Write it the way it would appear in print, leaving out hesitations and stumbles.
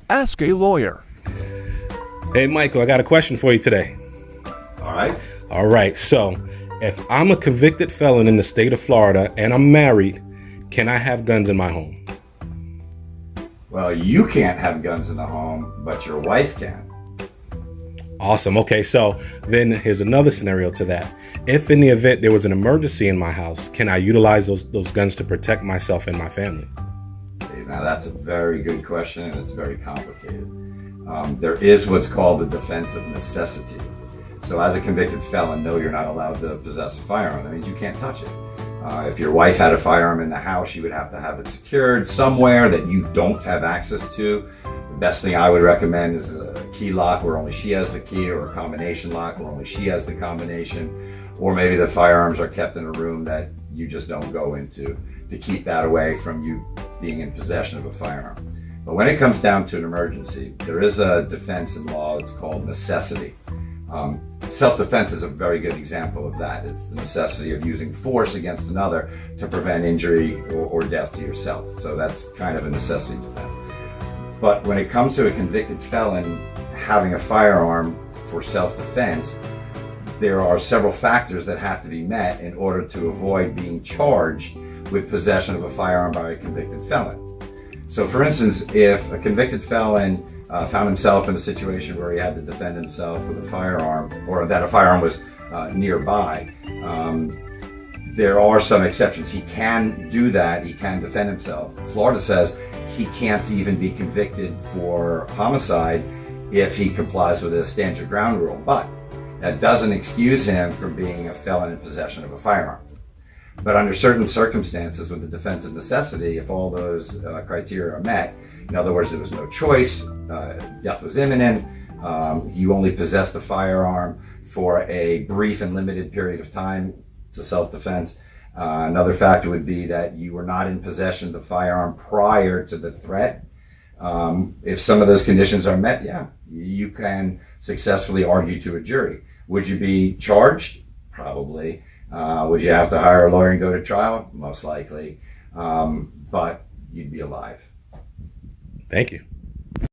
Ask a Lawyer. Hey, Michael, I got a question for you today. All right. So, if I'm a convicted felon in the state of Florida and I'm married, can I have guns in my home? Well, you can't have guns in the home, but your wife can. Awesome. Okay, so then here's another scenario to that. If in the event there was an emergency in my house, can I utilize those guns to protect myself and my family? Now, that's a very good question, and it's very complicated. There is what's called the defense of necessity. So as a convicted felon, no, you're not allowed to possess a firearm. That means you can't touch it. If your wife had a firearm in the house, you would have to have it secured somewhere that you don't have access to. The best thing I would recommend is a key lock where only she has the key, or a combination lock where only she has the combination, or maybe the firearms are kept in a room that you just don't go into to keep that away from you being in possession of a firearm. But when it comes down to an emergency, there is a defense in law. It's called necessity. Self-defense is a very good example of that. It's the necessity of using force against another to prevent injury or death to yourself. So that's kind of a necessity defense. But when it comes to a convicted felon having a firearm for self-defense, there are several factors that have to be met in order to avoid being charged with possession of a firearm by a convicted felon. So for instance, if a convicted felon found himself in a situation where he had to defend himself with a firearm, or that a firearm was nearby, there are some exceptions. He can do that. He can defend himself. Florida says he can't even be convicted for homicide if he complies with a stand your ground rule. But that doesn't excuse him from being a felon in possession of a firearm. But under certain circumstances, with the defense of necessity, if all those criteria are met, in other words, there was no choice, death was imminent, you only possessed the firearm for a brief and limited period of time to self-defense. Another factor would be that you were not in possession of the firearm prior to the threat. If some of those conditions are met, yeah, you can successfully argue to a jury. Would you be charged? Probably. Would you have to hire a lawyer and go to trial? Most likely. But you'd be alive. Thank you.